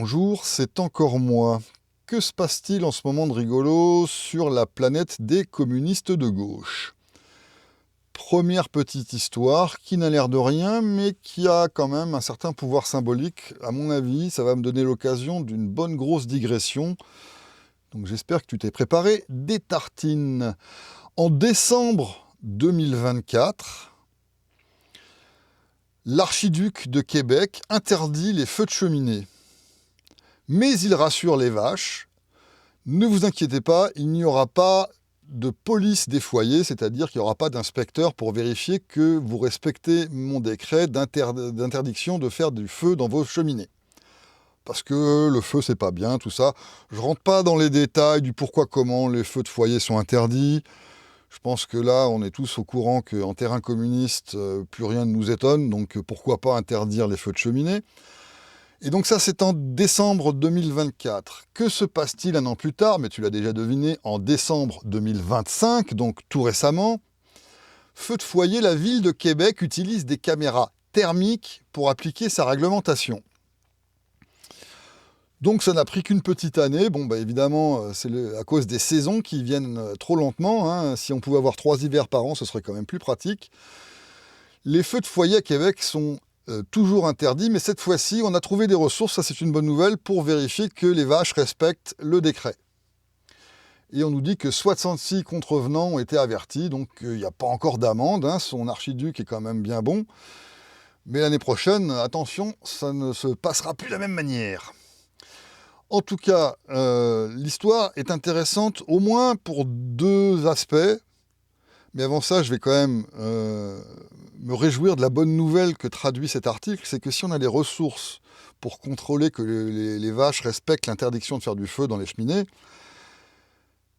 Bonjour, c'est encore moi. Que se passe-t-il en ce moment de rigolo sur la planète des communistes de gauche? Première petite histoire qui n'a l'air de rien, mais qui a quand même un certain pouvoir symbolique. À mon avis, ça va me donner l'occasion d'une bonne grosse digression. Donc j'espère que tu t'es préparé des tartines. En décembre 2024, l'archiduc de Québec interdit les feux de cheminée. Mais il rassure les vaches, ne vous inquiétez pas, il n'y aura pas de police des foyers, c'est-à-dire qu'il n'y aura pas d'inspecteur pour vérifier que vous respectez mon décret d'interdiction de faire du feu dans vos cheminées. Parce que le feu, c'est pas bien, tout ça. Je rentre pas dans les détails du pourquoi, comment les feux de foyer sont interdits. Je pense que là, on est tous au courant qu'en terrain communiste, plus rien ne nous étonne, donc pourquoi pas interdire les feux de cheminée. Et donc ça, c'est en décembre 2024. Que se passe-t-il un an plus tard? Mais tu l'as déjà deviné, en décembre 2025, donc tout récemment. Feu de foyer, la ville de Québec utilise des caméras thermiques pour appliquer sa réglementation. Donc ça n'a pris qu'une petite année. Bon, bah évidemment, c'est à cause des saisons qui viennent trop lentement, hein. Si on pouvait avoir 3 hivers par an, ce serait quand même plus pratique. Les feux de foyer à Québec sont toujours interdits, mais cette fois-ci, on a trouvé des ressources, ça c'est une bonne nouvelle, pour vérifier que les vaches respectent le décret. Et on nous dit que 66 contrevenants ont été avertis, donc il n'y a pas encore d'amende, hein, son archiduc est quand même bien bon. Mais l'année prochaine, attention, ça ne se passera plus de la même manière. En tout cas, l'histoire est intéressante au moins pour 2 aspects. Mais avant ça, je vais quand même me réjouir de la bonne nouvelle que traduit cet article, c'est que si on a les ressources pour contrôler que les vaches respectent l'interdiction de faire du feu dans les cheminées,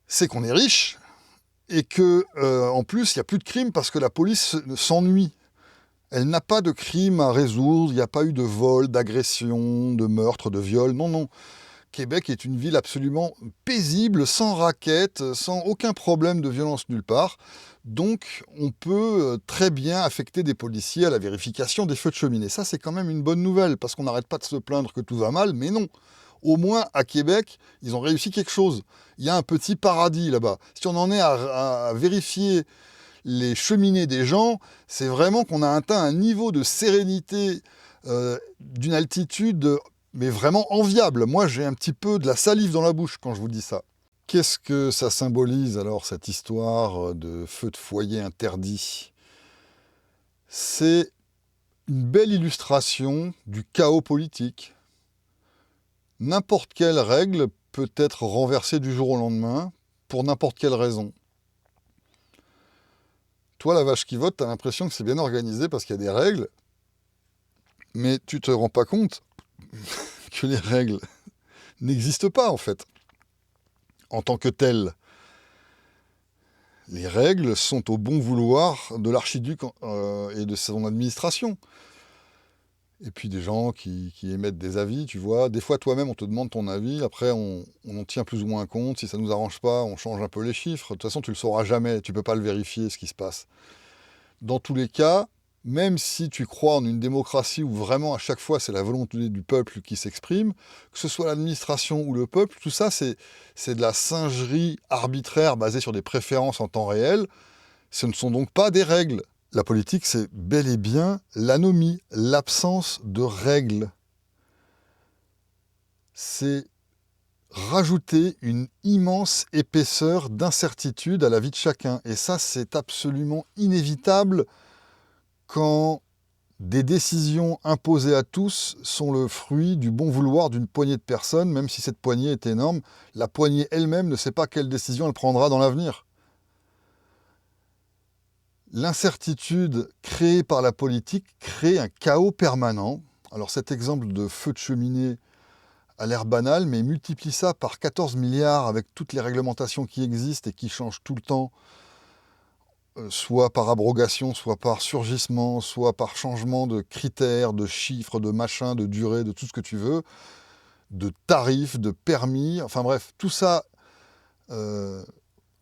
c'est qu'on est riche et que en plus, il n'y a plus de crimes parce que la police s'ennuie. Elle n'a pas de crimes à résoudre, il n'y a pas eu de vol, d'agression, de meurtre, de viol, non, non. Québec est une ville absolument paisible, sans raquettes, sans aucun problème de violence nulle part. Donc, on peut très bien affecter des policiers à la vérification des feux de cheminée. Ça, c'est quand même une bonne nouvelle, parce qu'on n'arrête pas de se plaindre que tout va mal, mais non. Au moins, à Québec, ils ont réussi quelque chose. Il y a un petit paradis là-bas. Si on en est à vérifier les cheminées des gens, c'est vraiment qu'on a atteint un niveau de sérénité d'une altitude mais vraiment enviable. Moi, j'ai un petit peu de la salive dans la bouche quand je vous dis ça. Qu'est-ce que ça symbolise alors, cette histoire de feu de foyer interdit? C'est une belle illustration du chaos politique. N'importe quelle règle peut être renversée du jour au lendemain, pour n'importe quelle raison. Toi, la vache qui vote, t'as l'impression que c'est bien organisé parce qu'il y a des règles, mais tu te rends pas compte que les règles n'existent pas, en fait, en tant que telles. Les règles sont au bon vouloir de l'archiduc et de son administration. Et puis des gens qui émettent des avis, tu vois. Des fois, toi-même, on te demande ton avis. Après, on en tient plus ou moins compte. Si ça ne nous arrange pas, on change un peu les chiffres. De toute façon, tu ne le sauras jamais. Tu ne peux pas le vérifier, ce qui se passe. Dans tous les cas, même si tu crois en une démocratie où vraiment à chaque fois c'est la volonté du peuple qui s'exprime, que ce soit l'administration ou le peuple, tout ça c'est de la singerie arbitraire basée sur des préférences en temps réel. Ce ne sont donc pas des règles. La politique, c'est bel et bien l'anomie, l'absence de règles. C'est rajouter une immense épaisseur d'incertitude à la vie de chacun. Et ça, c'est absolument inévitable quand des décisions imposées à tous sont le fruit du bon vouloir d'une poignée de personnes, même si cette poignée est énorme, la poignée elle-même ne sait pas quelle décision elle prendra dans l'avenir. L'incertitude créée par la politique crée un chaos permanent. Alors cet exemple de feu de cheminée a l'air banal, mais multiplie ça par 14 milliards avec toutes les réglementations qui existent et qui changent tout le temps, soit par abrogation, soit par surgissement, soit par changement de critères, de chiffres, de machins, de durée, de tout ce que tu veux, de tarifs, de permis, enfin bref, tout ça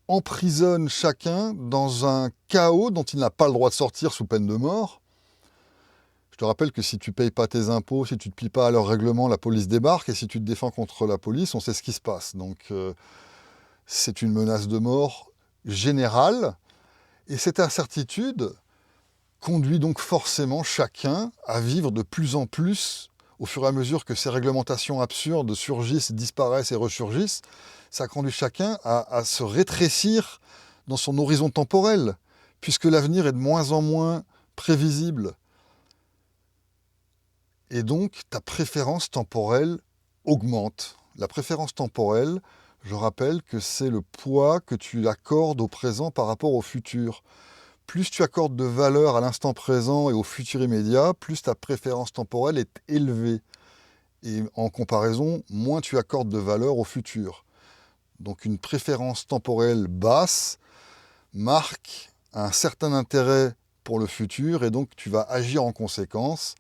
emprisonne chacun dans un chaos dont il n'a pas le droit de sortir sous peine de mort, Je te rappelle que si tu ne payes pas tes impôts, si tu ne te plies pas à leurs règlements, la police débarque, et si tu te défends contre la police, on sait ce qui se passe. Donc c'est une menace de mort générale, et cette incertitude conduit donc forcément chacun à vivre de plus en plus, au fur et à mesure que ces réglementations absurdes surgissent, disparaissent et ressurgissent, ça conduit chacun à se rétrécir dans son horizon temporel, puisque l'avenir est de moins en moins prévisible. Et donc, ta préférence temporelle augmente. La préférence temporelle, je rappelle que c'est le poids que tu accordes au présent par rapport au futur. Plus tu accordes de valeur à l'instant présent et au futur immédiat, plus ta préférence temporelle est élevée. Et en comparaison, moins tu accordes de valeur au futur. Donc une préférence temporelle basse marque un certain intérêt pour le futur et donc tu vas agir en conséquence.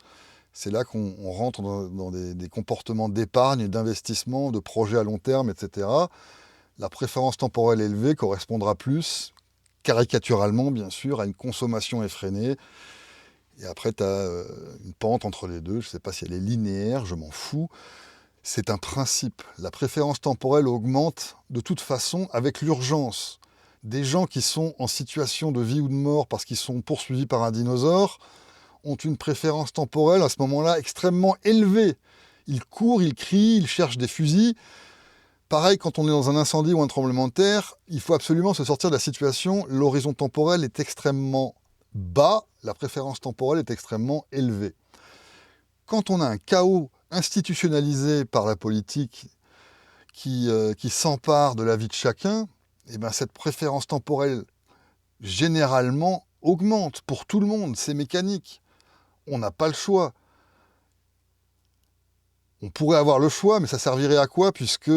C'est là qu'on rentre dans des comportements d'épargne, d'investissement, de projets à long terme, etc. La préférence temporelle élevée correspondra plus, caricaturalement bien sûr, à une consommation effrénée. Et après, tu as une pente entre les deux. Je ne sais pas si elle est linéaire, je m'en fous. C'est un principe. La préférence temporelle augmente de toute façon avec l'urgence. Des gens qui sont en situation de vie ou de mort parce qu'ils sont poursuivis par un dinosaure ont une préférence temporelle à ce moment-là extrêmement élevée. Ils courent, ils crient, ils cherchent des fusils. Pareil, quand on est dans un incendie ou un tremblement de terre, il faut absolument se sortir de la situation. L'horizon temporel est extrêmement bas, la préférence temporelle est extrêmement élevée. Quand on a un chaos institutionnalisé par la politique qui s'empare de la vie de chacun, et ben cette préférence temporelle, généralement, augmente pour tout le monde. C'est mécanique. On n'a pas le choix. On pourrait avoir le choix, mais ça servirait à quoi, puisque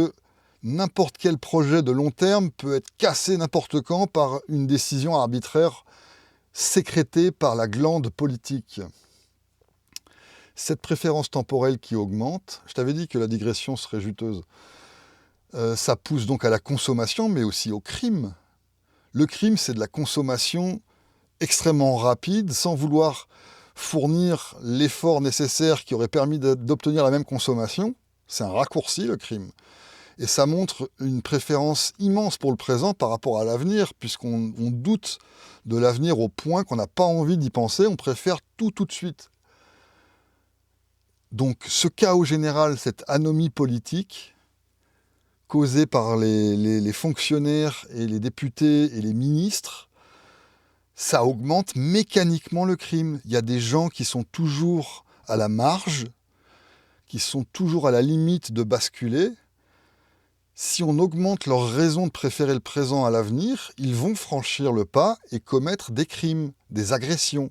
n'importe quel projet de long terme peut être cassé n'importe quand par une décision arbitraire sécrétée par la glande politique. Cette préférence temporelle qui augmente, je t'avais dit que la digression serait juteuse, ça pousse donc à la consommation, mais aussi au crime. Le crime, c'est de la consommation extrêmement rapide, sans vouloir fournir l'effort nécessaire qui aurait permis d'obtenir la même consommation. C'est un raccourci, le crime. Et ça montre une préférence immense pour le présent par rapport à l'avenir, puisqu'on doute de l'avenir au point qu'on n'a pas envie d'y penser, on préfère tout de suite. Donc ce chaos général, cette anomie politique, causée par les fonctionnaires et les députés et les ministres, ça augmente mécaniquement le crime. Il y a des gens qui sont toujours à la marge, qui sont toujours à la limite de basculer. Si on augmente leur raison de préférer le présent à l'avenir, ils vont franchir le pas et commettre des crimes, des agressions.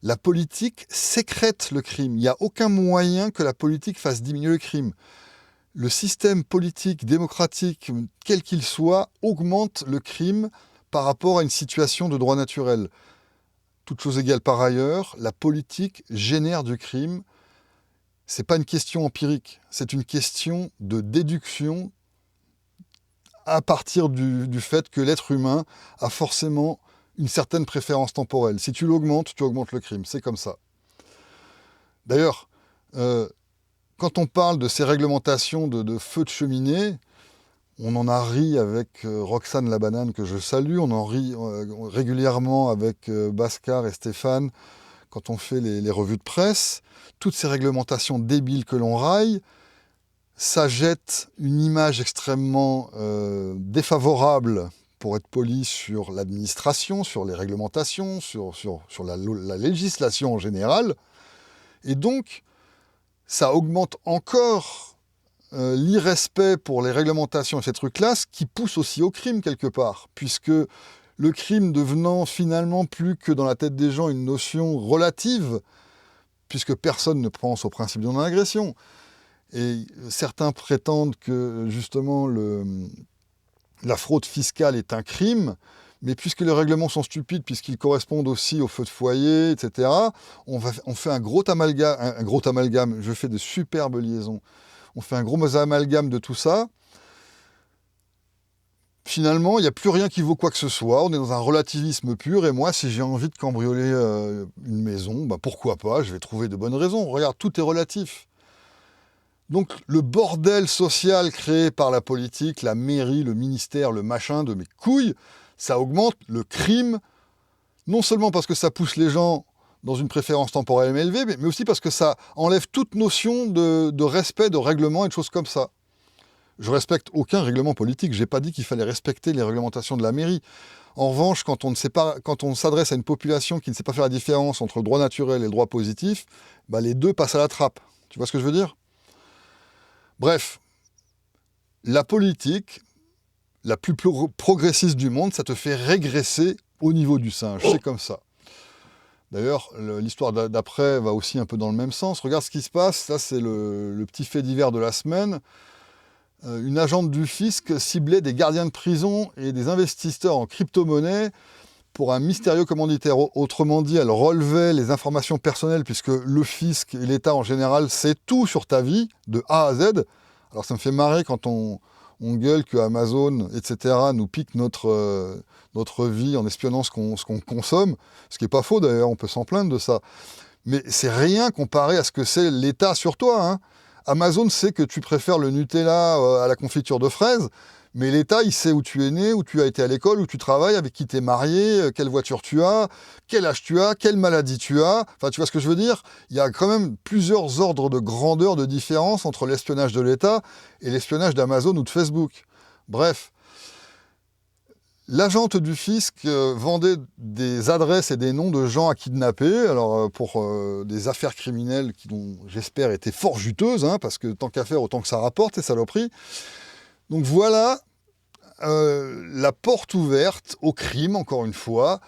La politique sécrète le crime. Il n'y a aucun moyen que la politique fasse diminuer le crime. Le système politique démocratique, quel qu'il soit, augmente le crime par rapport à une situation de droit naturel. Toute chose égale par ailleurs, la politique génère du crime. Ce n'est pas une question empirique, c'est une question de déduction à partir du fait que l'être humain a forcément une certaine préférence temporelle. Si tu l'augmentes, tu augmentes le crime, c'est comme ça. D'ailleurs, quand on parle de ces réglementations de feux de cheminée, on en a ri avec Roxane la banane que je salue, on en rit régulièrement avec Bhaskar et Stéphane quand on fait les revues de presse. Toutes ces réglementations débiles que l'on raille, ça jette une image extrêmement défavorable, pour être poli, sur l'administration, sur les réglementations, sur la législation en général. Et donc, ça augmente encore l'irrespect pour les réglementations et ces trucs-là, ce qui pousse aussi au crime quelque part, puisque le crime devenant finalement plus que dans la tête des gens une notion relative, puisque personne ne pense au principe de non-agression. Et certains prétendent que justement la fraude fiscale est un crime, mais puisque les règlements sont stupides, puisqu'ils correspondent aussi au feu de foyer, etc., on fait un gros amalgame, je fais de superbes liaisons, on fait un gros amalgame de tout ça, Finalement, il n'y a plus rien qui vaut quoi que ce soit, on est dans un relativisme pur, et moi, si j'ai envie de cambrioler une maison, bah pourquoi pas, je vais trouver de bonnes raisons. Regarde, tout est relatif. Donc le bordel social créé par la politique, la mairie, le ministère, le machin de mes couilles, ça augmente le crime, non seulement parce que ça pousse les gens dans une préférence temporelle élevée, mais aussi parce que ça enlève toute notion de respect, de règlement et de choses comme ça. Je respecte aucun règlement politique, j'ai pas dit qu'il fallait respecter les réglementations de la mairie. En revanche, quand on s'adresse à une population qui ne sait pas faire la différence entre le droit naturel et le droit positif, bah les deux passent à la trappe. Tu vois ce que je veux dire ? Bref, la politique, la plus progressiste du monde, ça te fait régresser au niveau du singe. C'est comme ça. D'ailleurs, l'histoire d'après va aussi un peu dans le même sens. Regarde ce qui se passe. Ça, c'est le petit fait divers de la semaine. Une agente du fisc ciblait des gardiens de prison et des investisseurs en crypto-monnaie pour un mystérieux commanditaire. Autrement dit, elle relevait les informations personnelles, puisque le fisc et l'État en général sait tout sur ta vie, de A à Z. Alors ça me fait marrer quand on gueule que Amazon, etc., nous pique notre vie en espionnant ce qu'on consomme, ce qui n'est pas faux d'ailleurs, on peut s'en plaindre de ça. Mais c'est rien comparé à ce que c'est l'État sur toi, hein. Amazon sait que tu préfères le Nutella à la confiture de fraises, mais l'État, il sait où tu es né, où tu as été à l'école, où tu travailles, avec qui tu es marié, quelle voiture tu as, quel âge tu as, quelle maladie tu as. Enfin, tu vois ce que je veux dire ? Il y a quand même plusieurs ordres de grandeur de différence entre l'espionnage de l'État et l'espionnage d'Amazon ou de Facebook. Bref. L'agente du fisc vendait des adresses et des noms de gens à kidnapper, alors pour des affaires criminelles qui, dont j'espère, étaient fort juteuses, hein, parce que tant qu'à faire, autant que ça rapporte, ces saloperies. Donc voilà la porte ouverte au crime, encore une fois,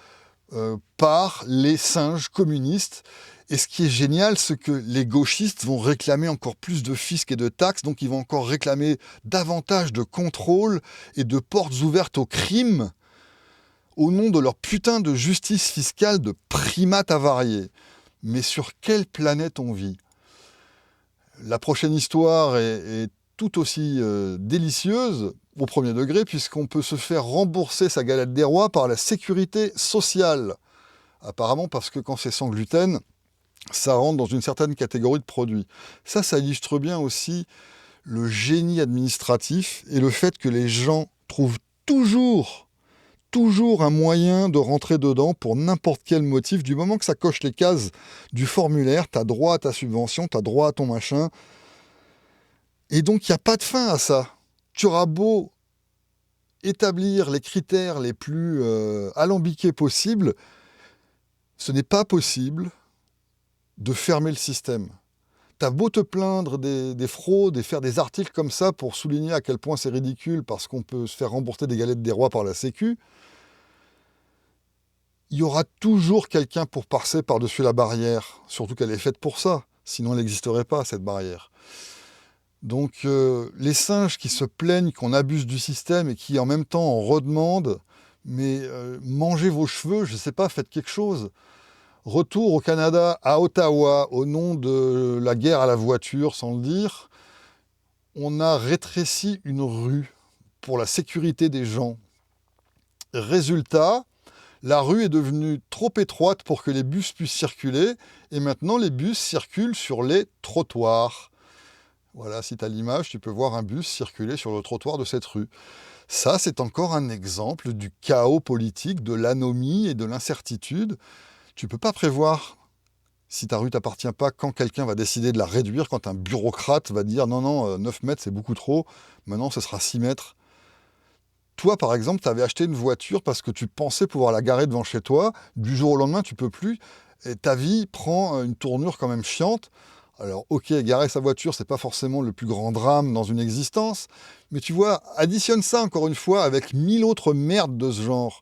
par les singes communistes. Et ce qui est génial, c'est que les gauchistes vont réclamer encore plus de fisc et de taxes, donc ils vont encore réclamer davantage de contrôle et de portes ouvertes au crime au nom de leur putain de justice fiscale de primates avariés. Mais sur quelle planète on vit ? La prochaine histoire est tout aussi délicieuse au premier degré, puisqu'on peut se faire rembourser sa galette des rois par la sécurité sociale. Apparemment parce que quand c'est sans gluten, ça rentre dans une certaine catégorie de produits. Ça illustre bien aussi le génie administratif et le fait que les gens trouvent toujours un moyen de rentrer dedans pour n'importe quel motif. Du moment que ça coche les cases du formulaire, tu as droit à ta subvention, tu as droit à ton machin. Et donc, il n'y a pas de fin à ça. Tu auras beau établir les critères les plus alambiqués possibles, ce n'est pas possible de fermer le système. T'as beau te plaindre des fraudes et faire des articles comme ça pour souligner à quel point c'est ridicule parce qu'on peut se faire rembourser des galettes des rois par la Sécu, il y aura toujours quelqu'un pour passer par-dessus la barrière, surtout qu'elle est faite pour ça, sinon elle n'existerait pas, cette barrière. Donc les singes qui se plaignent qu'on abuse du système et qui en même temps en redemandent, mais mangez vos cheveux, je ne sais pas, faites quelque chose. Retour au Canada, à Ottawa, au nom de la guerre à la voiture, sans le dire, on a rétréci une rue pour la sécurité des gens. Résultat, la rue est devenue trop étroite pour que les bus puissent circuler, et maintenant les bus circulent sur les trottoirs. Voilà, si tu as l'image, tu peux voir un bus circuler sur le trottoir de cette rue. Ça, c'est encore un exemple du chaos politique, de l'anomie et de l'incertitude. Tu ne peux pas prévoir, si ta rue t'appartient pas, quand quelqu'un va décider de la réduire, quand un bureaucrate va dire non, 9 mètres c'est beaucoup trop, maintenant ce sera 6 mètres. Toi, par exemple, tu avais acheté une voiture parce que tu pensais pouvoir la garer devant chez toi, du jour au lendemain, tu peux plus, et ta vie prend une tournure quand même chiante. Alors, ok, garer sa voiture, c'est pas forcément le plus grand drame dans une existence, mais tu vois, additionne ça encore une fois avec 1000 autres merdes de ce genre,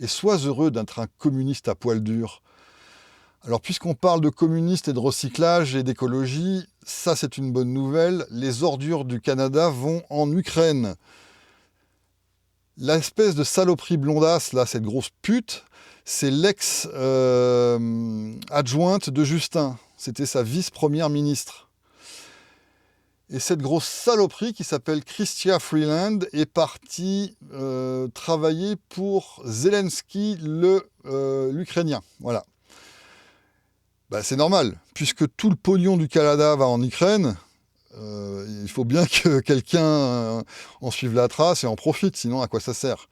et sois heureux d'être un communiste à poil dur. Alors, puisqu'on parle de communistes et de recyclage et d'écologie, ça c'est une bonne nouvelle, les ordures du Canada vont en Ukraine. L'espèce de saloperie blondasse, là, cette grosse pute, c'est l'ex-adjointe de Justin. C'était sa vice-première ministre. Et cette grosse saloperie qui s'appelle Chrystia Freeland est partie travailler pour Zelensky, l'Ukrainien. Voilà. Bah, c'est normal, puisque tout le pognon du Canada va en Ukraine, il faut bien que quelqu'un en suive la trace et en profite, sinon à quoi ça sert?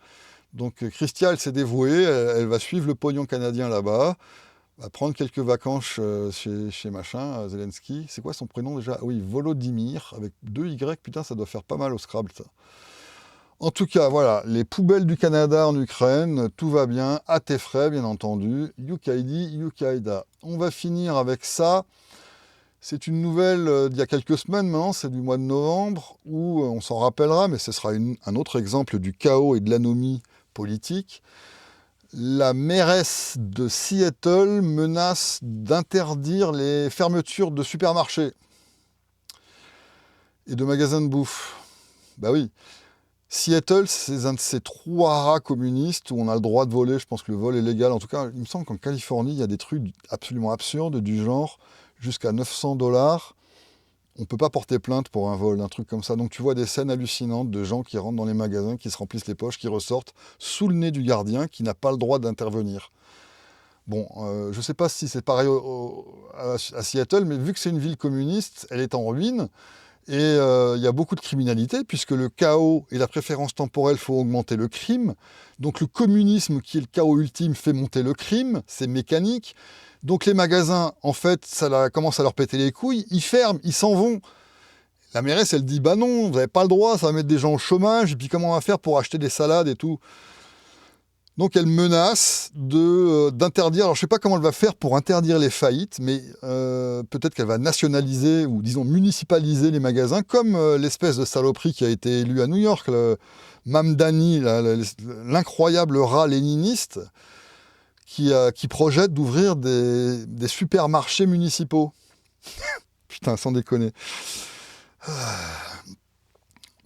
Donc Chrystia, elle s'est dévouée, elle va suivre le pognon canadien là-bas, va prendre quelques vacances chez machin, Zelensky. C'est quoi son prénom déjà? Oui, Volodymyr, avec 2 Y, putain, ça doit faire pas mal au Scrabble, ça. En tout cas, voilà, les poubelles du Canada en Ukraine, tout va bien, à tes frais, bien entendu. Yukaidi, Yukaida. On va finir avec ça. C'est une nouvelle d'il y a quelques semaines maintenant, c'est du mois de novembre, où on s'en rappellera, mais ce sera un autre exemple du chaos et de l'anomie politique. La mairesse de Seattle menace d'interdire les fermetures de supermarchés et de magasins de bouffe. Bah oui, Seattle, c'est un de ces 3 rats communistes où on a le droit de voler. Je pense que le vol est légal. En tout cas, il me semble qu'en Californie, il y a des trucs absolument absurdes du genre jusqu'à 900 $. On ne peut pas porter plainte pour un vol, un truc comme ça. Donc tu vois des scènes hallucinantes de gens qui rentrent dans les magasins, qui se remplissent les poches, qui ressortent sous le nez du gardien, qui n'a pas le droit d'intervenir. Bon, je ne sais pas si c'est pareil à Seattle, mais vu que c'est une ville communiste, elle est en ruine. Et il y a beaucoup de criminalité, puisque le chaos et la préférence temporelle font augmenter le crime. Donc le communisme, qui est le chaos ultime, fait monter le crime, c'est mécanique. Donc les magasins, en fait, commence à leur péter les couilles, ils ferment, ils s'en vont. La mairesse, elle dit, bah non, vous n'avez pas le droit, ça va mettre des gens au chômage, et puis comment on va faire pour acheter des salades et tout? Donc elle menace d'interdire, alors je ne sais pas comment elle va faire pour interdire les faillites, mais peut-être qu'elle va nationaliser ou disons municipaliser les magasins, comme l'espèce de saloperie qui a été élue à New York, le Mamdani, l'incroyable rat léniniste, qui projette d'ouvrir des supermarchés municipaux. Putain, sans déconner.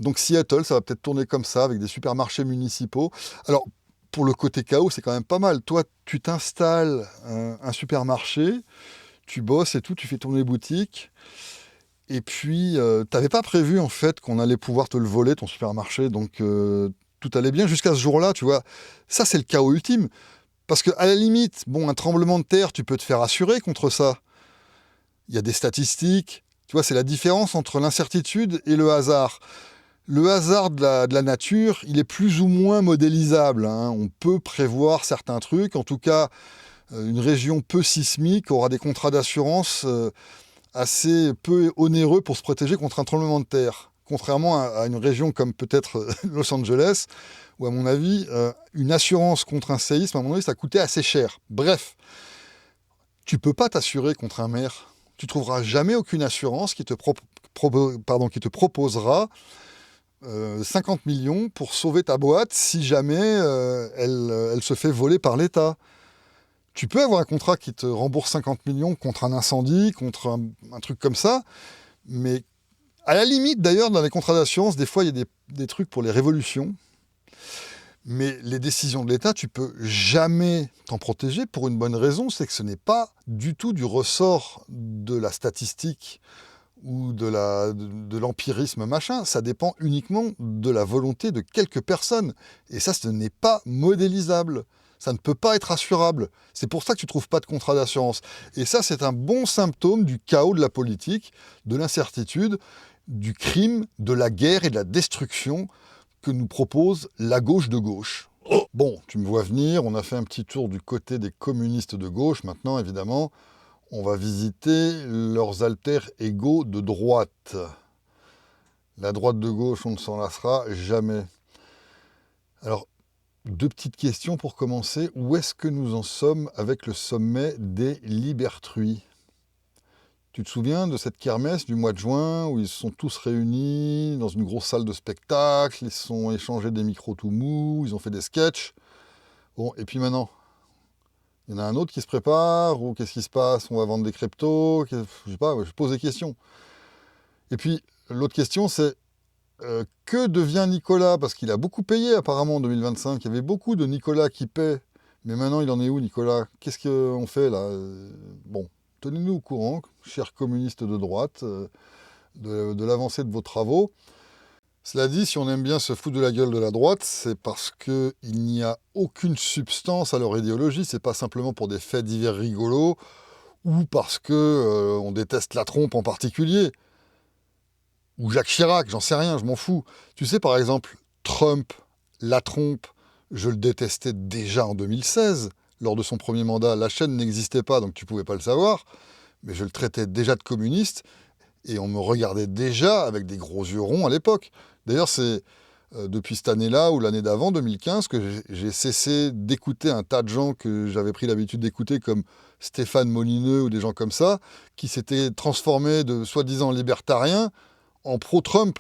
Donc Seattle, ça va peut-être tourner comme ça, avec des supermarchés municipaux. Alors, pour le côté chaos, c'est quand même pas mal. Toi, tu t'installes un supermarché, tu bosses et tout, tu fais tourner boutique. Et puis, tu n'avais pas prévu, en fait, qu'on allait pouvoir te le voler, ton supermarché. Donc, tout allait bien jusqu'à ce jour-là, tu vois. Ça, c'est le chaos ultime. Parce qu'à la limite, bon, un tremblement de terre, tu peux te faire assurer contre ça. Il y a des statistiques. Tu vois, c'est la différence entre l'incertitude et le hasard. Le hasard de la nature, il est plus ou moins modélisable, hein. On peut prévoir certains trucs. En tout cas, une région peu sismique aura des contrats d'assurance assez peu onéreux pour se protéger contre un tremblement de terre. Contrairement à une région comme peut-être Los Angeles, où à mon avis, une assurance contre un séisme, à mon avis, ça coûtait assez cher. Bref, tu peux pas t'assurer contre un maire. Tu trouveras jamais aucune assurance qui te proposera 50 millions pour sauver ta boîte si jamais elle se fait voler par l'État. Tu peux avoir un contrat qui te rembourse 50 millions contre un incendie, contre un truc comme ça, mais à la limite d'ailleurs dans les contrats d'assurance, des fois il y a des trucs pour les révolutions, mais les décisions de l'État, tu peux jamais t'en protéger pour une bonne raison, c'est que ce n'est pas du tout du ressort de la statistique ou de l'empirisme machin, ça dépend uniquement de la volonté de quelques personnes. Et ça, ce n'est pas modélisable. Ça ne peut pas être assurable. C'est pour ça que tu ne trouves pas de contrat d'assurance. Et ça, c'est un bon symptôme du chaos de la politique, de l'incertitude, du crime, de la guerre et de la destruction que nous propose la gauche de gauche. Bon, tu me vois venir, on a fait un petit tour du côté des communistes de gauche. Maintenant, évidemment, on va visiter leurs alters égaux de droite. La droite de gauche, on ne s'en lassera jamais. Alors, 2 petites questions pour commencer. Où est-ce que nous en sommes avec le sommet des Libertruis? Tu te souviens de cette kermesse du mois de juin où ils se sont tous réunis dans une grosse salle de spectacle, ils se sont échangés des micros tout mous, ils ont fait des sketchs. Bon, et puis maintenant, il y en a un autre qui se prépare, ou qu'est-ce qui se passe? On va vendre des cryptos, je sais pas, je pose des questions. Et puis, l'autre question, c'est que devient Nicolas? Parce qu'il a beaucoup payé apparemment en 2025, il y avait beaucoup de Nicolas qui paient, mais maintenant il en est où Nicolas? Qu'est-ce qu'on fait là? Bon, tenez-nous au courant, chers communistes de droite. de l'avancée de vos travaux. Cela dit, si on aime bien se foutre de la gueule de la droite, c'est parce qu'il n'y a aucune substance à leur idéologie. C'est pas simplement pour des faits divers rigolos ou parce que on déteste la trompe en particulier. Ou Jacques Chirac, j'en sais rien, je m'en fous. Tu sais, par exemple, Trump, la trompe, je le détestais déjà en 2016, lors de son premier mandat. La chaîne n'existait pas, donc tu pouvais pas le savoir, mais je le traitais déjà de communiste, et on me regardait déjà avec des gros yeux ronds à l'époque. D'ailleurs, c'est depuis cette année-là, ou l'année d'avant, 2015, que j'ai cessé d'écouter un tas de gens que j'avais pris l'habitude d'écouter, comme Stéphane Molineux, ou des gens comme ça, qui s'étaient transformés de soi-disant libertariens en pro-Trump.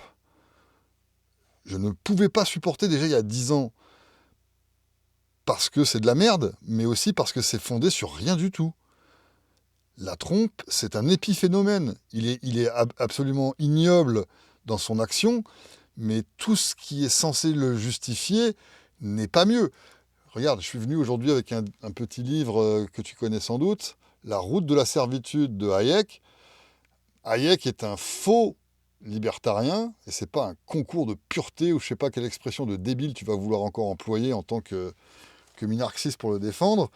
Je ne pouvais pas supporter déjà il y a 10 ans, parce que c'est de la merde, mais aussi parce que c'est fondé sur rien du tout. La trompe, c'est un épiphénomène. Il est absolument ignoble dans son action, mais tout ce qui est censé le justifier n'est pas mieux. Regarde, je suis venu aujourd'hui avec un petit livre que tu connais sans doute, La route de la servitude de Hayek. Hayek est un faux libertarien, et c'est pas un concours de pureté ou je sais pas quelle expression de débile tu vas vouloir encore employer en tant que minarxiste pour le défendre.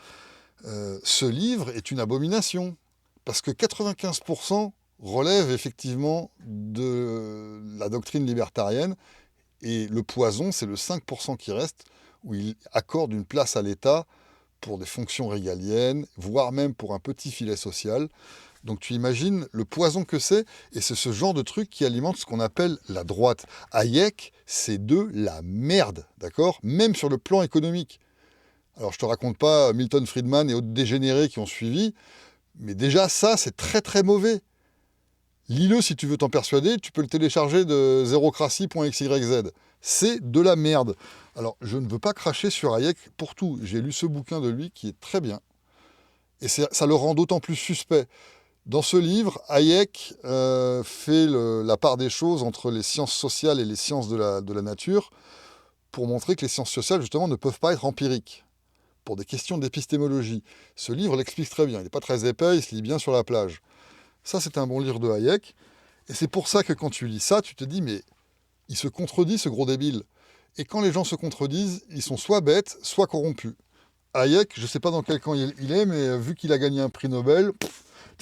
Ce livre est une abomination, parce que 95% relève effectivement de la doctrine libertarienne, et le poison, c'est le 5% qui reste, où il accorde une place à l'État pour des fonctions régaliennes, voire même pour un petit filet social. Donc tu imagines le poison que c'est, et c'est ce genre de truc qui alimente ce qu'on appelle la droite. Hayek, c'est de la merde, d'accord? Même sur le plan économique. Alors je te raconte pas Milton Friedman et autres dégénérés qui ont suivi, mais déjà ça, c'est très très mauvais. Lis-le si tu veux t'en persuader, tu peux le télécharger de zérocratie.xyz. C'est de la merde. Alors je ne veux pas cracher sur Hayek pour tout. J'ai lu ce bouquin de lui qui est très bien. Et ça le rend d'autant plus suspect. Dans ce livre, Hayek fait la part des choses entre les sciences sociales et les sciences de la nature, pour montrer que les sciences sociales, justement, ne peuvent pas être empiriques, pour des questions d'épistémologie. Ce livre l'explique très bien. Il n'est pas très épais, il se lit bien sur la plage. Ça, c'est un bon livre de Hayek. Et c'est pour ça que quand tu lis ça, tu te dis, mais il se contredit, ce gros débile. Et quand les gens se contredisent, ils sont soit bêtes, soit corrompus. Hayek, je ne sais pas dans quel camp il est, mais vu qu'il a gagné un prix Nobel...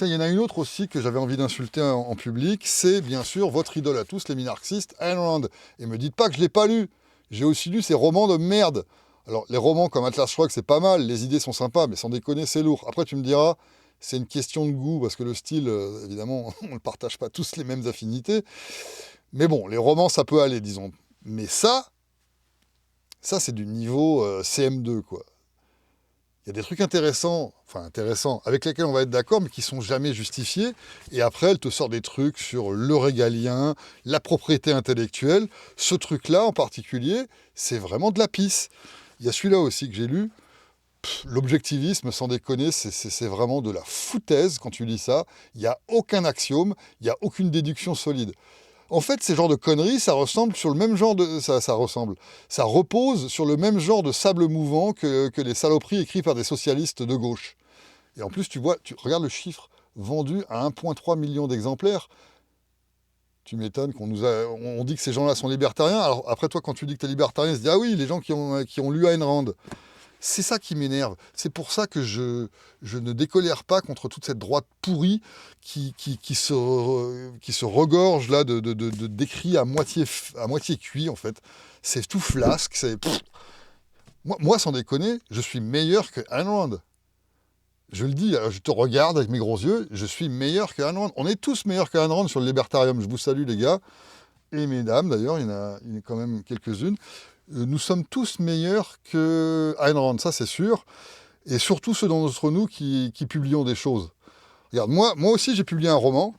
Il y en a une autre aussi que j'avais envie d'insulter en public, c'est bien sûr votre idole à tous, les minarxistes, Ayn Rand. Et me dites pas que je ne l'ai pas lu. J'ai aussi lu ces romans de merde. Alors, les romans comme Atlas Shrugged, c'est pas mal, les idées sont sympas, mais sans déconner, c'est lourd. Après, tu me diras, c'est une question de goût, parce que le style, évidemment, on ne partage pas tous les mêmes affinités. Mais bon, les romans, ça peut aller, disons. Mais ça c'est du niveau CM2, quoi. Il y a des trucs intéressants, avec lesquels on va être d'accord, mais qui sont jamais justifiés. Et après, elle te sort des trucs sur le régalien, la propriété intellectuelle. Ce truc-là, en particulier, c'est vraiment de la pisse. Il y a celui-là aussi que j'ai lu. L'objectivisme, sans déconner, c'est vraiment de la foutaise quand tu lis ça. Il n'y a aucun axiome, il n'y a aucune déduction solide. En fait, ces genres de conneries, ça ressemble sur le même genre de... Ça repose sur le même genre de sable mouvant que les saloperies écrites par des socialistes de gauche. Et en plus, tu regardes le chiffre, vendu à 1,3 million d'exemplaires. Tu m'étonnes on dit que ces gens-là sont libertariens. Alors après, toi, quand tu dis que tu es libertarien, tu te dis, ah oui, les gens qui ont lu Ayn Rand. C'est ça qui m'énerve. C'est pour ça que je ne décolère pas contre toute cette droite pourrie qui se regorge là d'écrits à moitié cuits, en fait. C'est tout flasque. Moi, sans déconner, je suis meilleur que Ayn Rand. Je le dis, je te regarde avec mes gros yeux, je suis meilleur que Ayn Rand. On est tous meilleurs que Ayn Rand sur le libertarium. Je vous salue, les gars. Et mesdames, d'ailleurs, il y en a quand même quelques-unes. Nous sommes tous meilleurs que Ayn Rand, ça c'est sûr, et surtout ceux d'entre nous qui publions des choses. Regarde, moi aussi j'ai publié un roman,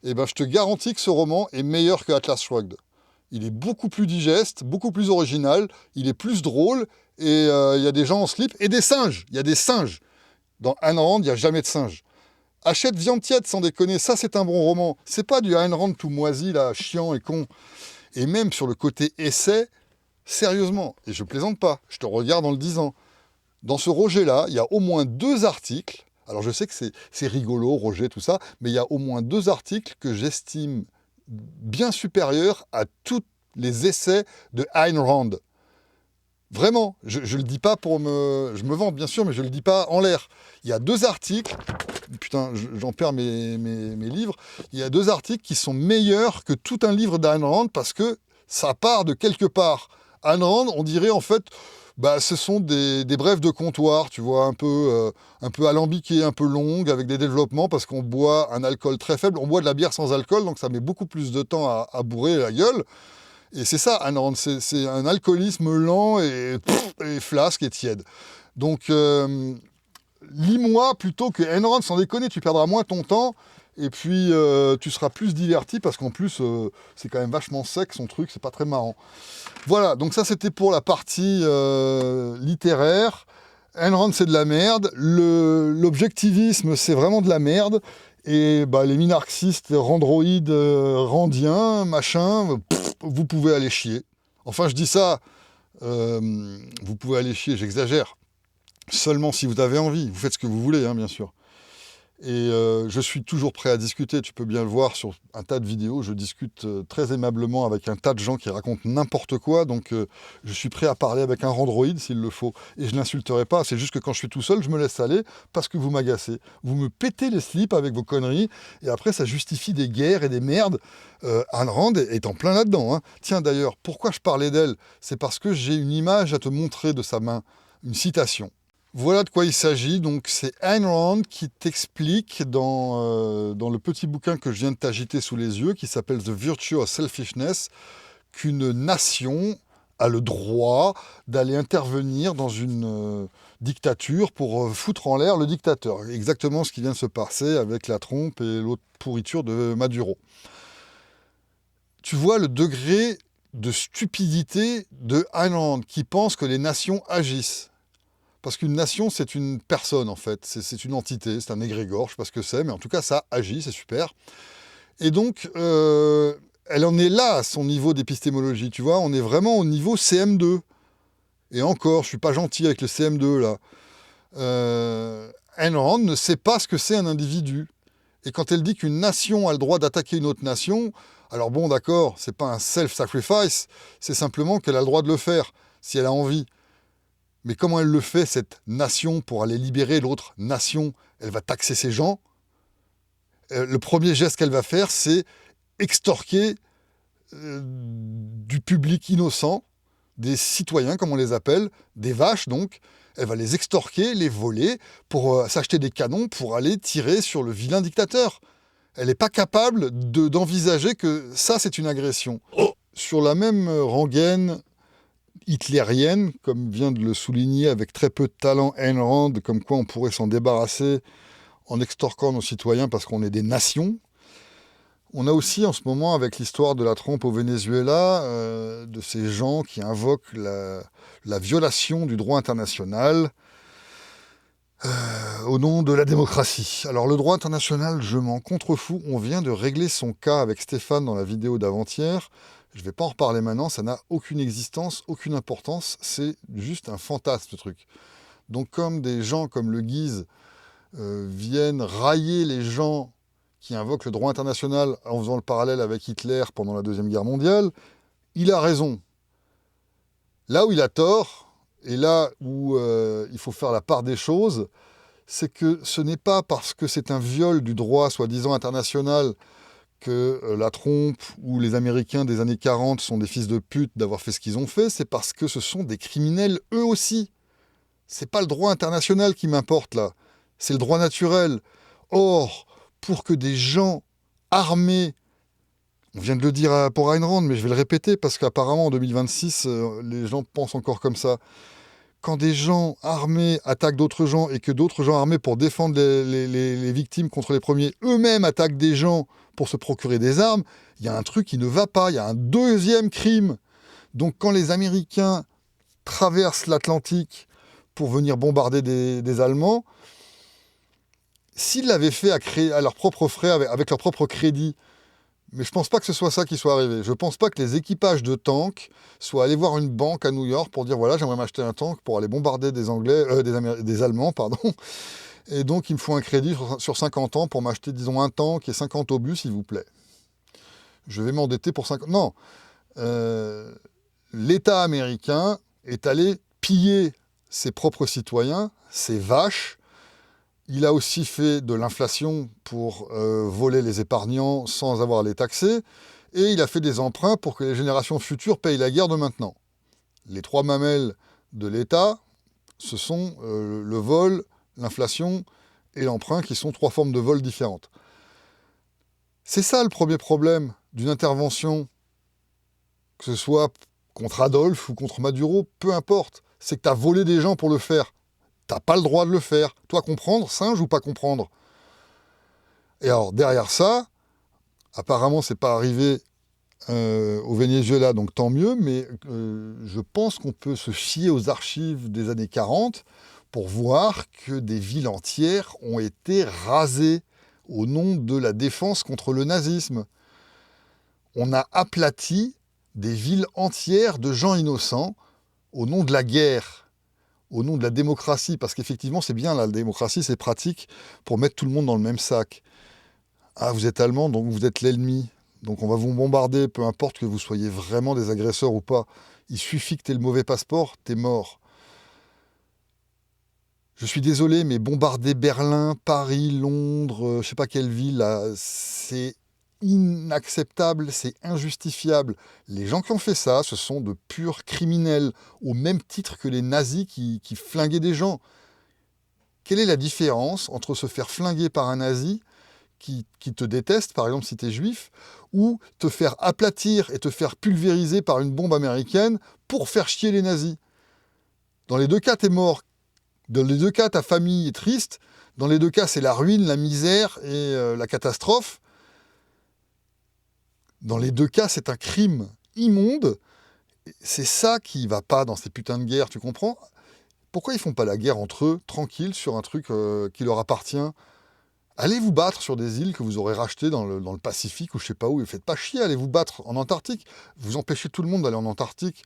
et ben je te garantis que ce roman est meilleur que Atlas Shrugged. Il est beaucoup plus digeste, beaucoup plus original, il est plus drôle, et il y a des gens en slip, et des singes, il y a des singes. Dans Ayn Rand, il n'y a jamais de singes. Achète Viande tiède, sans déconner, ça c'est un bon roman. C'est pas du Ayn Rand tout moisi, là, chiant et con. Et même sur le côté essai, sérieusement, et je plaisante pas, je te regarde en le disant, dans ce Roger-là, il y a au moins 2 articles Alors je sais que c'est rigolo, Roger, tout ça, mais il y a au moins 2 articles que j'estime bien supérieurs à tous les essais de Ayn Rand. Vraiment, je ne le dis pas pour me... Je me vante bien sûr, mais je ne le dis pas en l'air. Il y a 2 articles, putain, j'en perds mes livres, il y a 2 articles qui sont meilleurs que tout un livre d'Ayn Rand parce que ça part de quelque part. Ayn Rand, on dirait en fait, bah, ce sont des brèves de comptoir, tu vois, un peu alambiquées, un peu longues, avec des développements parce qu'on boit un alcool très faible. On boit de la bière sans alcool, donc ça met beaucoup plus de temps à bourrer la gueule. Et c'est ça, Ayn Rand, c'est un alcoolisme lent et flasque et tiède. Donc, lis-moi plutôt que Ayn Rand, sans déconner, tu perdras moins ton temps, et puis tu seras plus diverti, parce qu'en plus, c'est quand même vachement sec, son truc, c'est pas très marrant. Voilà, donc ça c'était pour la partie littéraire. Ayn Rand, c'est de la merde. L'objectivisme, c'est vraiment de la merde. Et bah, les minarxistes, randroïdes, randiens, machin, vous pouvez aller chier. Enfin, je dis ça, vous pouvez aller chier, j'exagère. Seulement si vous avez envie. Vous faites ce que vous voulez, hein, bien sûr. Et je suis toujours prêt à discuter. Tu peux bien le voir sur un tas de vidéos. Je discute très aimablement avec un tas de gens qui racontent n'importe quoi. Donc je suis prêt à parler avec un randroïde s'il le faut. Et je n'insulterai pas. C'est juste que quand je suis tout seul, je me laisse aller parce que vous m'agacez. Vous me pétez les slips avec vos conneries. Et après, ça justifie des guerres et des merdes. Ayn Rand est en plein là-dedans, hein. Tiens d'ailleurs, pourquoi je parlais d'elle? C'est parce que j'ai une image à te montrer de sa main. Une citation. Voilà de quoi il s'agit. Donc c'est Ayn Rand qui t'explique dans le petit bouquin que je viens de t'agiter sous les yeux, qui s'appelle The Virtue of Selfishness, qu'une nation a le droit d'aller intervenir dans une dictature pour foutre en l'air le dictateur. Exactement ce qui vient de se passer avec la trompe et l'autre pourriture de Maduro. Tu vois le degré de stupidité de Ayn Rand qui pense que les nations agissent. Parce qu'une nation, c'est une personne, en fait. C'est une entité, c'est un égrégore, je ne sais pas ce que c'est, mais en tout cas, ça agit, c'est super. Et donc, elle en est là, à son niveau d'épistémologie, tu vois. On est vraiment au niveau CM2. Et encore, je ne suis pas gentil avec le CM2, là. Ayn Rand ne sait pas ce que c'est un individu. Et quand elle dit qu'une nation a le droit d'attaquer une autre nation, alors bon, d'accord, c'est pas un self-sacrifice, c'est simplement qu'elle a le droit de le faire, si elle a envie. Mais comment elle le fait, cette nation, pour aller libérer l'autre nation? Elle va taxer ses gens. Le premier geste qu'elle va faire, c'est extorquer du public innocent, des citoyens, comme on les appelle, des vaches donc. Elle va les extorquer, les voler, pour s'acheter des canons pour aller tirer sur le vilain dictateur. Elle n'est pas capable d'envisager que ça, c'est une agression. Sur la même rengaine hitlérienne, comme vient de le souligner avec très peu de talent Ayn Rand, comme quoi on pourrait s'en débarrasser en extorquant nos citoyens parce qu'on est des nations. On a aussi en ce moment, avec l'histoire de la trompe au Venezuela, de ces gens qui invoquent la violation du droit international au nom de la démocratie. Alors le droit international, je m'en contrefous. On vient de régler son cas avec Stéphane dans la vidéo d'avant-hier. Je ne vais pas en reparler maintenant, ça n'a aucune existence, aucune importance, c'est juste un fantasme ce truc. Donc comme des gens comme Le Guise viennent railler les gens qui invoquent le droit international en faisant le parallèle avec Hitler pendant la Deuxième Guerre mondiale, il a raison. Là où il a tort, et là où il faut faire la part des choses, c'est que ce n'est pas parce que c'est un viol du droit soi-disant international que la trompe ou les Américains des années 40 sont des fils de pute d'avoir fait ce qu'ils ont fait, c'est parce que ce sont des criminels eux aussi. C'est pas le droit international qui m'importe là, c'est le droit naturel. Or, pour que des gens armés, on vient de le dire pour Ayn Rand, mais je vais le répéter parce qu'apparemment en 2026, les gens pensent encore comme ça. Quand des gens armés attaquent d'autres gens et que d'autres gens armés pour défendre les victimes contre les premiers, eux-mêmes attaquent des gens pour se procurer des armes, il y a un truc qui ne va pas, il y a un deuxième crime. Donc quand les Américains traversent l'Atlantique pour venir bombarder des Allemands, s'ils l'avaient fait à leurs propres frais, avec leur propre crédit, mais je ne pense pas que ce soit ça qui soit arrivé. Je ne pense pas que les équipages de tanks soient allés voir une banque à New York pour dire voilà, j'aimerais m'acheter un tank pour aller bombarder des Allemands, pardon. Et donc, il me faut un crédit sur 50 ans pour m'acheter, disons, un tank et 50 obus, s'il vous plaît. Je vais m'endetter pour 50... Non, l'État américain est allé piller ses propres citoyens, ses vaches. Il a aussi fait de l'inflation pour voler les épargnants sans avoir à les taxer. Et il a fait des emprunts pour que les générations futures payent la guerre de maintenant. Les trois mamelles de l'État, ce sont le vol, l'inflation et l'emprunt, qui sont trois formes de vol différentes. C'est ça le premier problème d'une intervention, que ce soit contre Adolphe ou contre Maduro, peu importe. C'est que tu as volé des gens pour le faire. Tu n'as pas le droit de le faire. Toi, comprendre, singe ou pas comprendre? Et alors, derrière ça, apparemment, c'est pas arrivé au Venezuela, donc tant mieux, mais je pense qu'on peut se fier aux archives des années 40 pour voir que des villes entières ont été rasées au nom de la défense contre le nazisme. On a aplati des villes entières de gens innocents au nom de la guerre, au nom de la démocratie, parce qu'effectivement, c'est bien, la démocratie, c'est pratique pour mettre tout le monde dans le même sac. Ah, vous êtes allemand, donc vous êtes l'ennemi. Donc on va vous bombarder, peu importe que vous soyez vraiment des agresseurs ou pas. Il suffit que tu aies le mauvais passeport, t'es mort. Je suis désolé, mais bombarder Berlin, Paris, Londres, je sais pas quelle ville, c'est inacceptable, c'est injustifiable. Les gens qui ont fait ça, ce sont de purs criminels, au même titre que les nazis qui flinguaient des gens. Quelle est la différence entre se faire flinguer par un nazi qui te déteste, par exemple si tu es juif, ou te faire aplatir et te faire pulvériser par une bombe américaine pour faire chier les nazis? Dans les deux cas, t'es mort. Dans les deux cas, ta famille est triste. Dans les deux cas, c'est la ruine, la misère et la catastrophe. Dans les deux cas, c'est un crime immonde. C'est ça qui va pas dans ces putains de guerres, tu comprends? Pourquoi ils font pas la guerre entre eux, tranquille, sur un truc qui leur appartient? Allez vous battre sur des îles que vous aurez rachetées dans le Pacifique ou je sais pas où, et faites pas chier, allez vous battre en Antarctique. Vous empêchez tout le monde d'aller en Antarctique,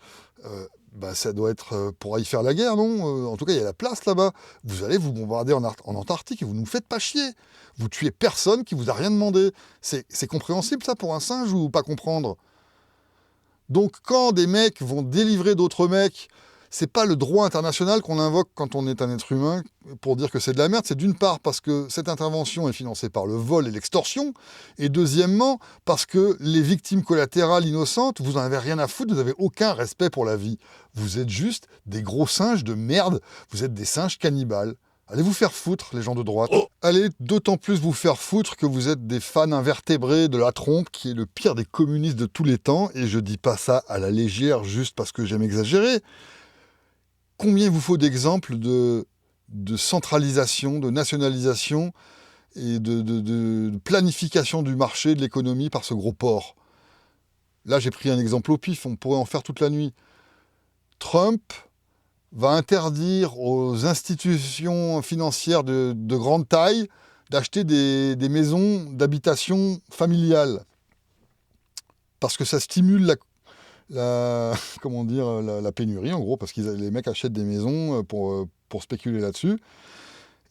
ça doit être pour y faire la guerre, non? En tout cas, il y a la place là-bas. Vous allez vous bombarder en Antarctique et vous nous faites pas chier. Vous tuez personne qui vous a rien demandé. C'est compréhensible ça pour un singe ou pas comprendre? Donc quand des mecs vont délivrer d'autres mecs, c'est pas le droit international qu'on invoque quand on est un être humain pour dire que c'est de la merde. C'est d'une part parce que cette intervention est financée par le vol et l'extorsion, et deuxièmement parce que les victimes collatérales innocentes, vous n'en avez rien à foutre, vous n'avez aucun respect pour la vie. Vous êtes juste des gros singes de merde, vous êtes des singes cannibales. Allez vous faire foutre, les gens de droite. Allez d'autant plus vous faire foutre que vous êtes des fans invertébrés de la trompe, qui est le pire des communistes de tous les temps, et je dis pas ça à la légère juste parce que j'aime exagérer. Combien il vous faut d'exemples de centralisation, de nationalisation et de planification du marché, de l'économie par ce gros porc? Là, j'ai pris un exemple au pif, on pourrait en faire toute la nuit. Trump va interdire aux institutions financières de grande taille d'acheter des maisons d'habitation familiale. Parce que ça stimule comment dire, la pénurie, en gros, parce que les mecs achètent des maisons pour spéculer là-dessus,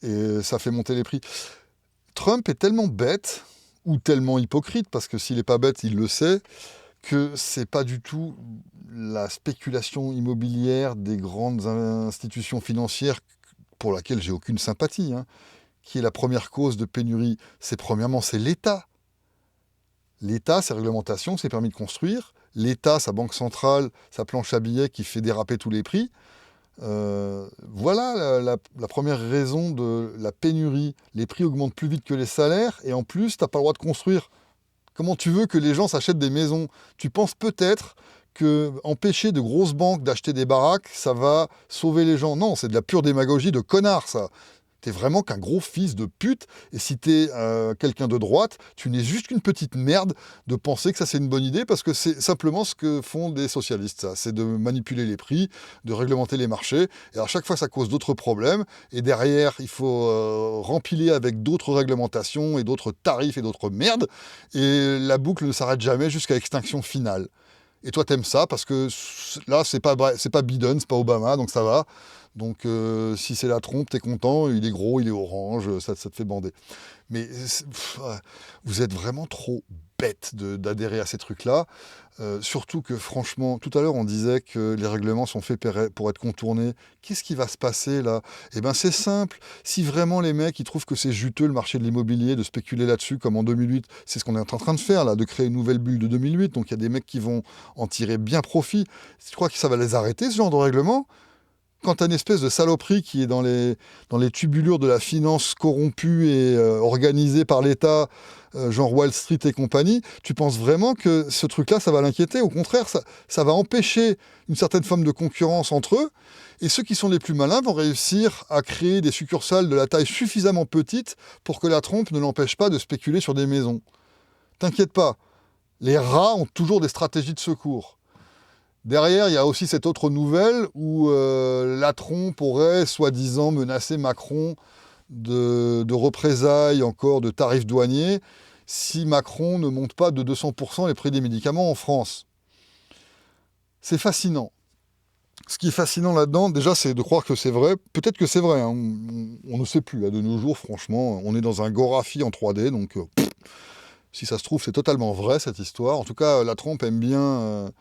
et ça fait monter les prix. Trump est tellement bête, ou tellement hypocrite, parce que s'il n'est pas bête, il le sait, que c'est pas du tout la spéculation immobilière des grandes institutions financières pour laquelle j'ai aucune sympathie, hein, qui est la première cause de pénurie. Premièrement, c'est l'État. L'État, ses réglementations, ses permis de construire. L'État, sa banque centrale, sa planche à billets qui fait déraper tous les prix. Voilà la première raison de la pénurie. Les prix augmentent plus vite que les salaires et en plus, tu n'as pas le droit de construire. Comment tu veux que les gens s'achètent des maisons? Tu penses peut-être que empêcher de grosses banques d'acheter des baraques, ça va sauver les gens? Non, c'est de la pure démagogie de connard, ça. T'es vraiment qu'un gros fils de pute, et si t'es quelqu'un de droite, tu n'es juste qu'une petite merde de penser que ça c'est une bonne idée, parce que c'est simplement ce que font des socialistes, ça. C'est de manipuler les prix, de réglementer les marchés, et à chaque fois ça cause d'autres problèmes, et derrière il faut rempiler avec d'autres réglementations, et d'autres tarifs, et d'autres merdes, et la boucle ne s'arrête jamais jusqu'à l'extinction finale. Et toi t'aimes ça, parce que là c'est pas Biden, c'est pas Obama, donc ça va. Donc si c'est la trompe, t'es content, il est gros, il est orange, ça te fait bander. Mais vous êtes vraiment trop bête d'adhérer à ces trucs-là. Surtout que franchement, tout à l'heure on disait que les règlements sont faits pour être contournés. Qu'est-ce qui va se passer là? Eh bien c'est simple, si vraiment les mecs ils trouvent que c'est juteux le marché de l'immobilier, de spéculer là-dessus comme en 2008, c'est ce qu'on est en train de faire là, de créer une nouvelle bulle de 2008, donc il y a des mecs qui vont en tirer bien profit. Tu crois que ça va les arrêter ce genre de règlement? Quand tu as une espèce de saloperie qui est dans les tubulures de la finance corrompue et organisée par l'État, genre Wall Street et compagnie, tu penses vraiment que ce truc-là, ça va l'inquiéter? Au contraire, ça va empêcher une certaine forme de concurrence entre eux, et ceux qui sont les plus malins vont réussir à créer des succursales de la taille suffisamment petite pour que la trompe ne l'empêche pas de spéculer sur des maisons. T'inquiète pas, les rats ont toujours des stratégies de secours. Derrière, il y a aussi cette autre nouvelle où la trompe aurait soi-disant menacé Macron de représailles, encore de tarifs douaniers, si Macron ne monte pas de 200% les prix des médicaments en France. C'est fascinant. Ce qui est fascinant là-dedans, déjà, c'est de croire que c'est vrai. Peut-être que c'est vrai, hein. On ne sait plus. Là, de nos jours, franchement, on est dans un Gorafi en 3D, donc si ça se trouve, c'est totalement vrai, cette histoire. En tout cas, la trompe aime bien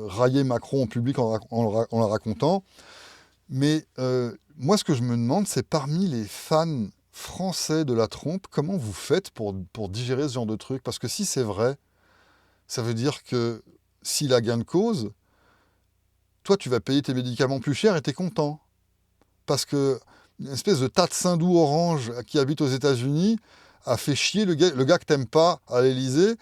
railler Macron en public en la racontant. Mais moi, ce que je me demande, c'est parmi les fans français de la trompe, comment vous faites pour digérer ce genre de truc? Parce que si c'est vrai, ça veut dire que s'il a gain de cause, toi, tu vas payer tes médicaments plus cher et t'es content. Parce que une espèce de tas de Saint-Doux orange qui habite aux États-Unis a fait chier le gars que t'aimes pas à l'Élysée.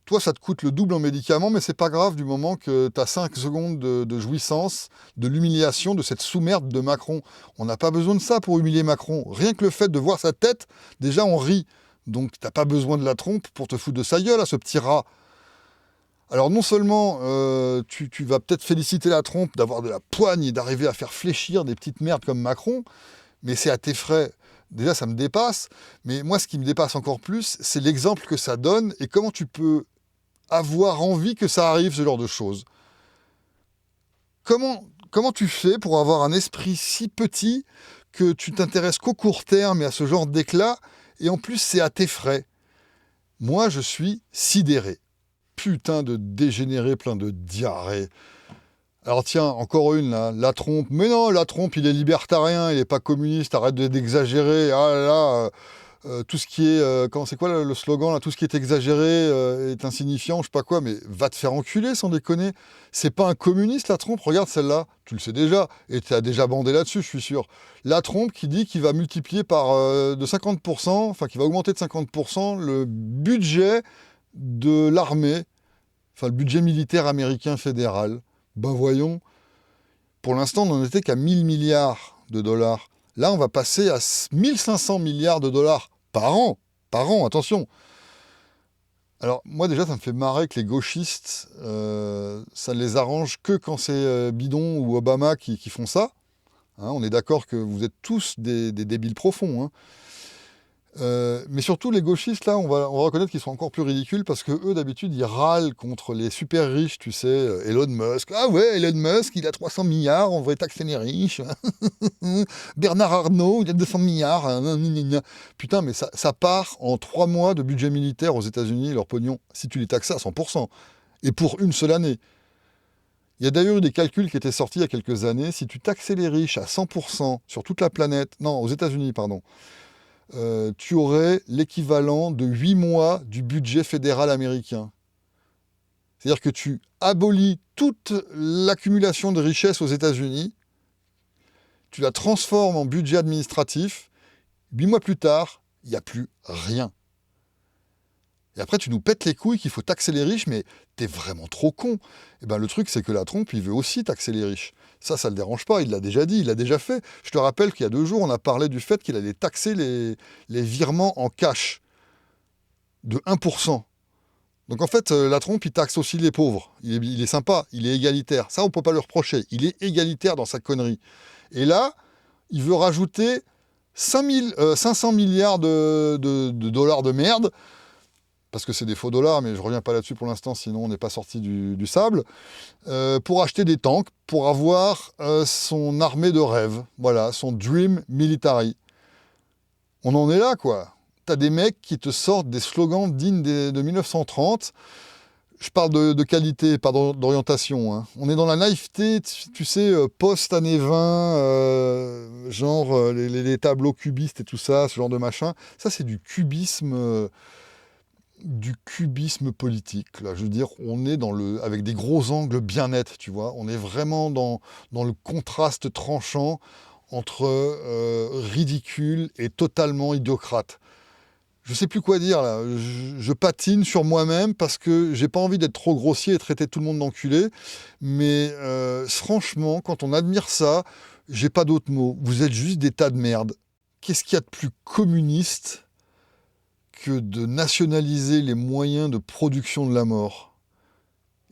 Toi, ça te coûte le double en médicaments, mais c'est pas grave du moment que tu as 5 secondes de jouissance, de l'humiliation de cette sous-merde de Macron. On n'a pas besoin de ça pour humilier Macron. Rien que le fait de voir sa tête, déjà on rit. Donc t'as pas besoin de la trompe pour te foutre de sa gueule à ce petit rat. Alors non seulement tu vas peut-être féliciter la trompe d'avoir de la poigne et d'arriver à faire fléchir des petites merdes comme Macron, mais c'est à tes frais. Déjà, ça me dépasse, mais moi, ce qui me dépasse encore plus, c'est l'exemple que ça donne et comment tu peux avoir envie que ça arrive, ce genre de choses. Comment tu fais pour avoir un esprit si petit que tu t'intéresses qu'au court terme et à ce genre d'éclat, et en plus, c'est à tes frais? Moi, je suis sidéré. Putain de dégénéré plein de diarrhée. Alors tiens, encore une, là, la trompe. Mais non, la trompe, il est libertarien, il n'est pas communiste, arrête d'exagérer. Ah là là, tout ce qui est... c'est quoi le slogan là? Tout ce qui est exagéré est insignifiant, je sais pas quoi, mais va te faire enculer sans déconner. C'est pas un communiste, la trompe, regarde celle-là. Tu le sais déjà, et tu as déjà bandé là-dessus, je suis sûr. La trompe qui dit qu'il va multiplier par de 50%, enfin qui va augmenter de 50% le budget de l'armée, enfin le budget militaire américain fédéral. Ben voyons, pour l'instant, on n'en était qu'à 1000 milliards de dollars. Là, on va passer à 1500 milliards de dollars par an. Par an, attention. Alors, moi, déjà, ça me fait marrer que les gauchistes, ça ne les arrange que quand c'est Bidon ou Obama qui font ça. Hein, on est d'accord que vous êtes tous des débiles profonds. Hein. Mais surtout, les gauchistes, là, on va reconnaître qu'ils sont encore plus ridicules parce que eux, d'habitude, ils râlent contre les super riches, tu sais, Elon Musk. Ah ouais, Elon Musk, il a 300 milliards, on va taxer les riches. Bernard Arnault, il a 200 milliards. Putain, mais ça part en 3 mois de budget militaire aux États-Unis, leur pognon, si tu les taxes à 100%. Et pour une seule année. Il y a d'ailleurs eu des calculs qui étaient sortis il y a quelques années. Si tu taxais les riches à 100% sur toute la planète, non, aux États-Unis, pardon, tu aurais l'équivalent de 8 mois du budget fédéral américain. C'est-à-dire que tu abolis toute l'accumulation de richesses aux États-Unis, tu la transformes en budget administratif, 8 mois plus tard, il n'y a plus rien. Et après, tu nous pètes les couilles qu'il faut taxer les riches, mais t'es vraiment trop con. Et ben, le truc, c'est que la trompe, il veut aussi taxer les riches. Ça le dérange pas, il l'a déjà dit, il l'a déjà fait. Je te rappelle qu'il y a 2 jours, on a parlé du fait qu'il allait taxer les virements en cash de 1%. Donc en fait, la trompe, il taxe aussi les pauvres. Il est sympa, il est égalitaire. Ça, on ne peut pas le reprocher. Il est égalitaire dans sa connerie. Et là, il veut rajouter 500 milliards de dollars de merde parce que c'est des faux dollars, mais je ne reviens pas là-dessus pour l'instant, sinon on n'est pas sorti du sable, pour acheter des tanks, pour avoir son armée de rêve, voilà, son Dream Military. On en est là, quoi. T'as des mecs qui te sortent des slogans dignes de 1930. Je parle de qualité, pas d'orientation. Hein. On est dans la naïveté, tu sais, post-année 20, genre les tableaux cubistes et tout ça, ce genre de machin. Ça, c'est du cubisme politique. Là. Je veux dire, on est avec des gros angles bien nets, tu vois. On est vraiment dans le contraste tranchant entre ridicule et totalement idiocrate. Je sais plus quoi dire là, je patine sur moi-même parce que j'ai pas envie d'être trop grossier et traiter tout le monde d'enculé, mais franchement, quand on admire ça, j'ai pas d'autres mots. Vous êtes juste des tas de merde. Qu'est-ce qu'il y a de plus communiste que de nationaliser les moyens de production de la mort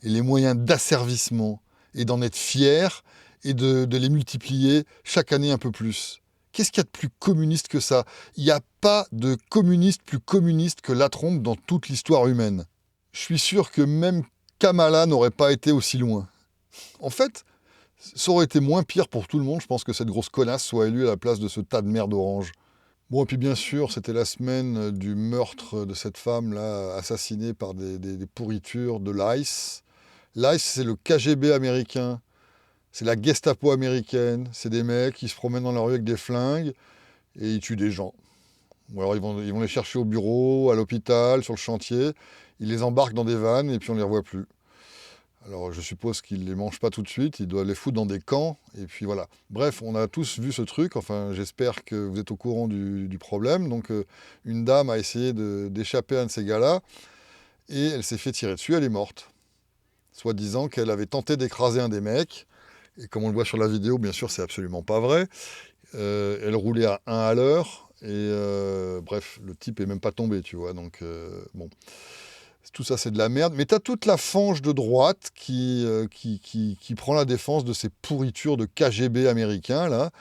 et les moyens d'asservissement et d'en être fier et de les multiplier chaque année un peu plus? Qu'est-ce qu'il y a de plus communiste que ça? Il n'y a pas de communiste plus communiste que la trompe dans toute l'histoire humaine. Je suis sûr que même Kamala n'aurait pas été aussi loin. En fait, ça aurait été moins pire pour tout le monde, je pense, que cette grosse connasse soit élue à la place de ce tas de merde orange. Bon, et puis bien sûr, c'était la semaine du meurtre de cette femme-là, assassinée par des pourritures de l'ICE. L'ICE, c'est le KGB américain. C'est la Gestapo américaine, c'est des mecs qui se promènent dans la rue avec des flingues et ils tuent des gens. Ou alors ils vont les chercher au bureau, à l'hôpital, sur le chantier, ils les embarquent dans des vannes et puis on ne les revoit plus. Alors je suppose qu'ils ne les mangent pas tout de suite, ils doivent les foutre dans des camps et puis voilà. Bref, on a tous vu ce truc, enfin j'espère que vous êtes au courant du problème. Donc une dame a essayé d'échapper à un de ces gars-là et elle s'est fait tirer dessus, elle est morte. Soi-disant qu'elle avait tenté d'écraser un des mecs. Et comme on le voit sur la vidéo, bien sûr, c'est absolument pas vrai. Elle roulait à 1 à l'heure. Et bref, le type est même pas tombé, tu vois. Donc, bon. Tout ça, c'est de la merde. Mais tu as toute la fange de droite qui prend la défense de ces pourritures de KGB américains, là.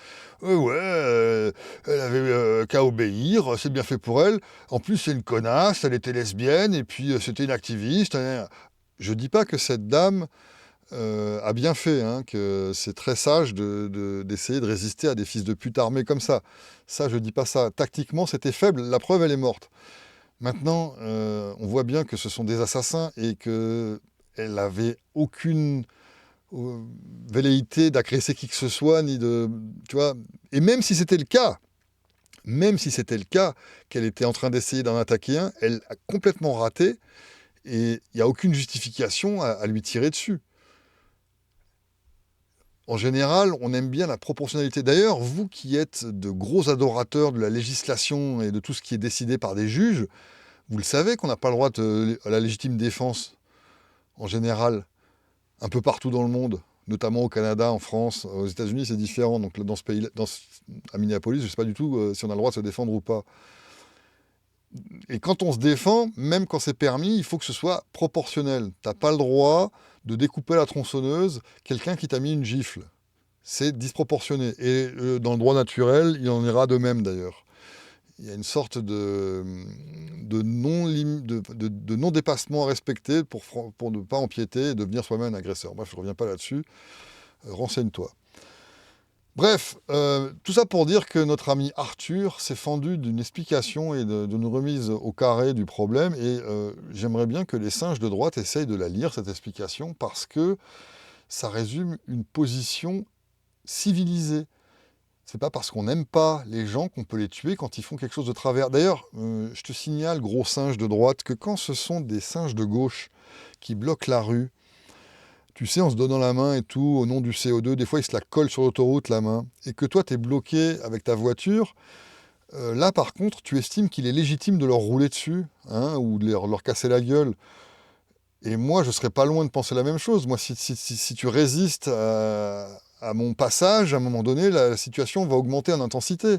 Elle avait qu'à obéir, c'est bien fait pour elle. En plus, c'est une connasse, elle était lesbienne, et puis c'était une activiste. Je dis pas que cette dame a bien fait, hein, que c'est très sage d'essayer de résister à des fils de pute armés comme ça. Ça, je dis pas ça. Tactiquement, c'était faible. La preuve, elle est morte. Maintenant, on voit bien que ce sont des assassins et qu'elle n'avait aucune velléité d'agresser qui que ce soit, ni de, tu vois. Et même si c'était le cas, qu'elle était en train d'essayer d'en attaquer un, elle a complètement raté et il n'y a aucune justification à lui tirer dessus. En général, on aime bien la proportionnalité. D'ailleurs, vous qui êtes de gros adorateurs de la législation et de tout ce qui est décidé par des juges, vous le savez qu'on n'a pas le droit à la légitime défense, en général, un peu partout dans le monde, notamment au Canada, en France, aux États-Unis, c'est différent. Donc dans ce pays, à Minneapolis, je ne sais pas du tout si on a le droit de se défendre ou pas. Et quand on se défend, même quand c'est permis, il faut que ce soit proportionnel. Tu n'as pas le droit de découper la tronçonneuse quelqu'un qui t'a mis une gifle. C'est disproportionné. Et dans le droit naturel, il en ira de même d'ailleurs. Il y a une sorte de non-dépassement à respecter pour ne pas empiéter et devenir soi-même un agresseur. Bref, je ne reviens pas là-dessus. Renseigne-toi. Bref, tout ça pour dire que notre ami Arthur s'est fendu d'une explication et d'une remise au carré du problème. Et j'aimerais bien que les singes de droite essayent de la lire, cette explication, parce que ça résume une position civilisée. C'est pas parce qu'on n'aime pas les gens qu'on peut les tuer quand ils font quelque chose de travers. D'ailleurs, je te signale, gros singe de droite, que quand ce sont des singes de gauche qui bloquent la rue, tu sais, en se donnant la main et tout, au nom du CO2, des fois ils se la collent sur l'autoroute, la main, et que toi, tu es bloqué avec ta voiture, là, par contre, tu estimes qu'il est légitime de leur rouler dessus, hein, ou de leur casser la gueule. Et moi, je serais pas loin de penser la même chose. Moi, si tu résistes à mon passage, à un moment donné, la situation va augmenter en intensité.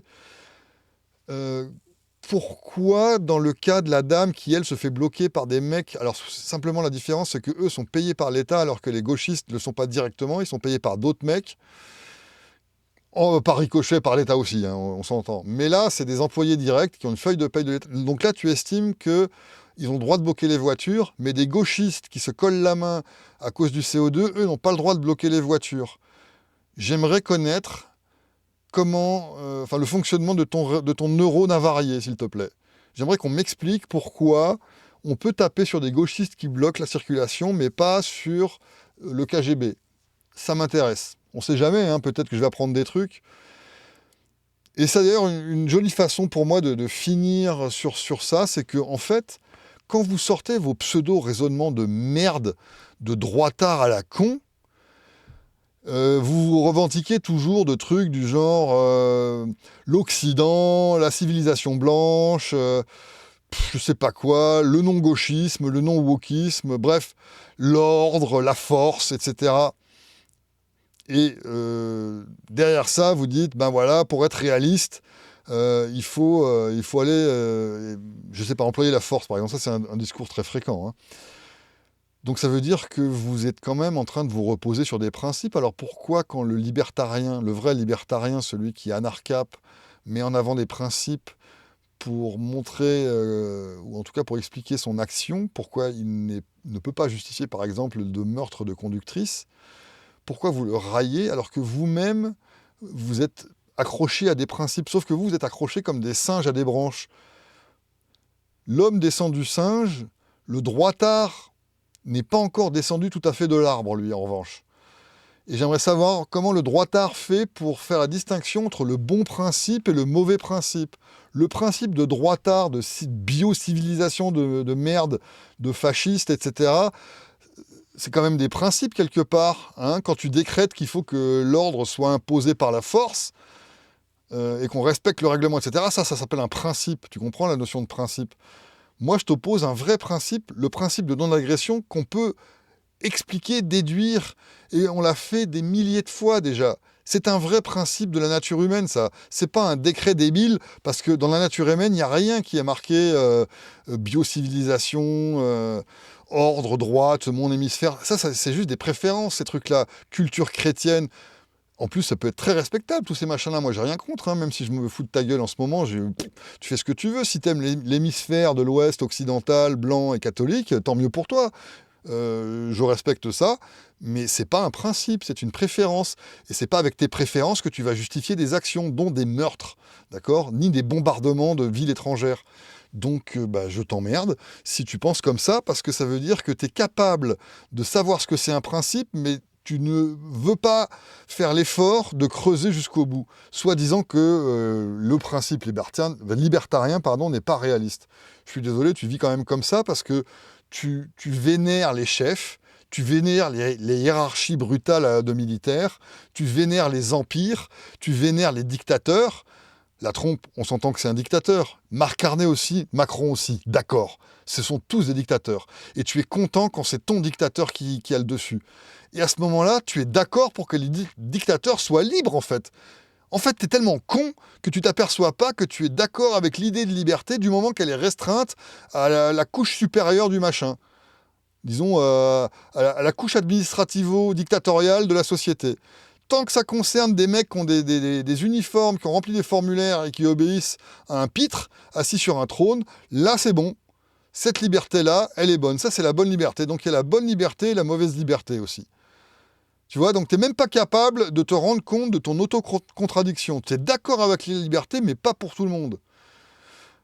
Pourquoi, dans le cas de la dame qui, elle, se fait bloquer par des mecs... Alors, simplement, la différence, c'est qu'eux sont payés par l'État, alors que les gauchistes ne le sont pas directement. Ils sont payés par d'autres mecs. Par ricochet, par l'État aussi, hein, on s'entend. Mais là, c'est des employés directs qui ont une feuille de paye de l'État. Donc là, tu estimes qu'il ils ont le droit de bloquer les voitures, mais des gauchistes qui se collent la main à cause du CO2, eux, n'ont pas le droit de bloquer les voitures. J'aimerais connaître le fonctionnement de ton neurone avarié, s'il te plaît. J'aimerais qu'on m'explique pourquoi on peut taper sur des gauchistes qui bloquent la circulation, mais pas sur le KGB. Ça m'intéresse. On ne sait jamais, hein, peut-être que je vais apprendre des trucs. Et c'est d'ailleurs une jolie façon pour moi de finir sur ça, c'est que en fait, quand vous sortez vos pseudo-raisonnements de merde, de droitard à la con, vous vous revendiquez toujours de trucs du genre l'Occident, la civilisation blanche, je sais pas quoi, le non-gauchisme, le non-wokisme, bref, l'ordre, la force, etc. Et derrière ça, vous dites, ben voilà, pour être réaliste, il faut aller, je sais pas, employer la force, par exemple. Ça, c'est un discours très fréquent, hein. Donc ça veut dire que vous êtes quand même en train de vous reposer sur des principes. Alors pourquoi, quand le libertarien, le vrai libertarien, celui qui est anarchape, met en avant des principes pour montrer, ou en tout cas pour expliquer son action, pourquoi il ne peut pas justifier, par exemple, de meurtre de conductrice, pourquoi vous le raillez alors que vous-même, vous êtes accroché à des principes, sauf que vous êtes accroché comme des singes à des branches. L'homme descend du singe, le droitard n'est pas encore descendu tout à fait de l'arbre, lui, en revanche. Et j'aimerais savoir comment le droitard fait pour faire la distinction entre le bon principe et le mauvais principe. Le principe de droitard, de bio-civilisation de merde, de fasciste, etc., c'est quand même des principes quelque part, hein, quand tu décrètes qu'il faut que l'ordre soit imposé par la force et qu'on respecte le règlement, etc. Ça s'appelle un principe. Tu comprends la notion de principe? Moi, je t'oppose un vrai principe, le principe de non-agression qu'on peut expliquer, déduire, et on l'a fait des milliers de fois déjà. C'est un vrai principe de la nature humaine, ça. C'est pas un décret débile, parce que dans la nature humaine, il n'y a rien qui est marqué biocivilisation, ordre, droite, mon hémisphère. Ça, c'est juste des préférences, ces trucs-là. Culture chrétienne. En plus, ça peut être très respectable, tous ces machins-là. Moi, j'ai rien contre, hein, même si je me fous de ta gueule en ce moment. Tu fais ce que tu veux. Si t'aimes l'hémisphère de l'Ouest occidental, blanc et catholique, tant mieux pour toi. Je respecte ça, mais c'est pas un principe, c'est une préférence. Et c'est pas avec tes préférences que tu vas justifier des actions, dont des meurtres, d'accord, ni des bombardements de villes étrangères. Donc, je t'emmerde si tu penses comme ça, parce que ça veut dire que tu es capable de savoir ce que c'est un principe, mais tu ne veux pas faire l'effort de creuser jusqu'au bout, soit disant que le principe libertarien n'est pas réaliste. Je suis désolé, tu vis quand même comme ça, parce que tu vénères les chefs, tu vénères les hiérarchies brutales de militaires, tu vénères les empires, tu vénères les dictateurs. La trompe, on s'entend que c'est un dictateur. Marc Carnet aussi, Macron aussi, d'accord. Ce sont tous des dictateurs. Et tu es content quand c'est ton dictateur qui a le dessus. Et à ce moment-là, tu es d'accord pour que les dictateurs soient libres, en fait. En fait, tu es tellement con que tu t'aperçois pas que tu es d'accord avec l'idée de liberté du moment qu'elle est restreinte à la couche supérieure du machin. Disons, à la couche administrativo-dictatoriale de la société. Tant que ça concerne des mecs qui ont des uniformes, qui ont rempli des formulaires et qui obéissent à un pitre, assis sur un trône, là c'est bon. Cette liberté-là, elle est bonne. Ça, c'est la bonne liberté. Donc il y a la bonne liberté et la mauvaise liberté aussi. Tu vois, donc tu n'es même pas capable de te rendre compte de ton auto-contradiction. Tu es d'accord avec les libertés, mais pas pour tout le monde.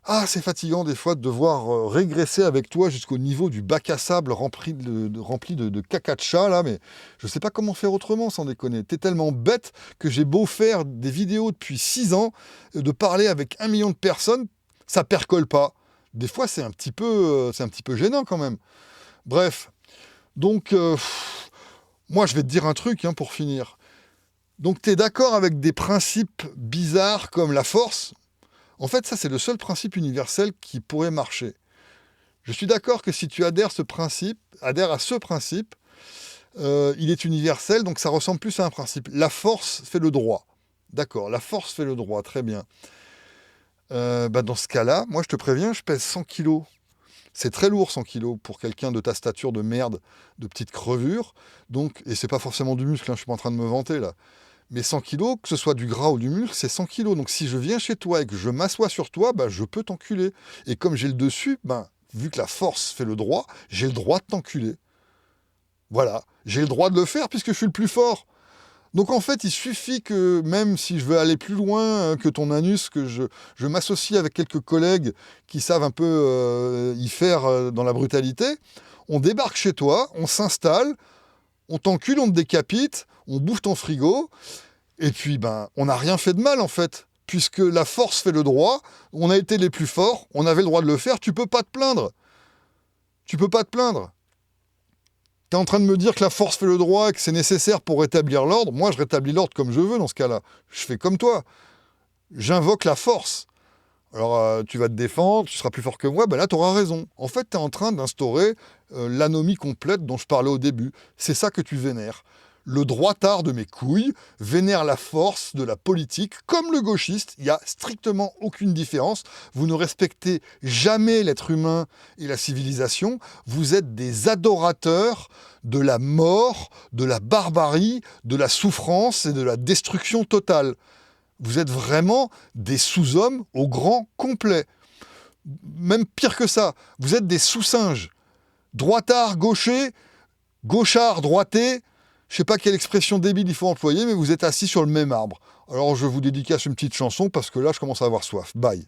Ah, c'est fatigant des fois de devoir régresser avec toi jusqu'au niveau du bac à sable rempli de caca de chat, là, mais je sais pas comment faire autrement, sans déconner. T'es tellement bête que j'ai beau faire des vidéos depuis 6 ans, de parler avec 1 million de personnes, ça percole pas. Des fois, c'est un petit peu gênant quand même. Bref, donc, moi, je vais te dire un truc, hein, pour finir. Donc, t'es d'accord avec des principes bizarres comme la force? En fait, ça, c'est le seul principe universel qui pourrait marcher. Je suis d'accord que si tu adhères à ce principe, il est universel, donc ça ressemble plus à un principe. La force fait le droit. D'accord, la force fait le droit, très bien. Dans ce cas-là, moi, je te préviens, je pèse 100 kilos. C'est très lourd, 100 kilos, pour quelqu'un de ta stature de merde, de petite crevure. Donc, et c'est pas forcément du muscle, hein, je suis pas en train de me vanter, là. Mais 100 kilos, que ce soit du gras ou du muscle, c'est 100 kilos. Donc si je viens chez toi et que je m'assois sur toi, je peux t'enculer. Et comme j'ai le dessus, vu que la force fait le droit, j'ai le droit de t'enculer. Voilà, j'ai le droit de le faire puisque je suis le plus fort. Donc en fait, il suffit que, même si je veux aller plus loin que ton anus, que je m'associe avec quelques collègues qui savent un peu y faire dans la brutalité, on débarque chez toi, on s'installe, on t'encule, on te décapite, on bouffe ton frigo, et puis on n'a rien fait de mal en fait, puisque la force fait le droit, on a été les plus forts, on avait le droit de le faire, tu peux pas te plaindre. Tu peux pas te plaindre. Tu es en train de me dire que la force fait le droit et que c'est nécessaire pour rétablir l'ordre. Moi, je rétablis l'ordre comme je veux dans ce cas-là. Je fais comme toi. J'invoque la force. Alors, tu vas te défendre, tu seras plus fort que moi. Là, tu auras raison. En fait, tu es en train d'instaurer l'anomie complète dont je parlais au début. C'est ça que tu vénères. Le droitard de mes couilles vénère la force de la politique, comme le gauchiste. Il n'y a strictement aucune différence. Vous ne respectez jamais l'être humain et la civilisation. Vous êtes des adorateurs de la mort, de la barbarie, de la souffrance et de la destruction totale. Vous êtes vraiment des sous-hommes au grand complet. Même pire que ça, vous êtes des sous-singes. Droitard, gaucher, gauchard, droité. Je ne sais pas quelle expression débile il faut employer, mais vous êtes assis sur le même arbre. Alors je vous dédicace une petite chanson parce que là, je commence à avoir soif. Bye.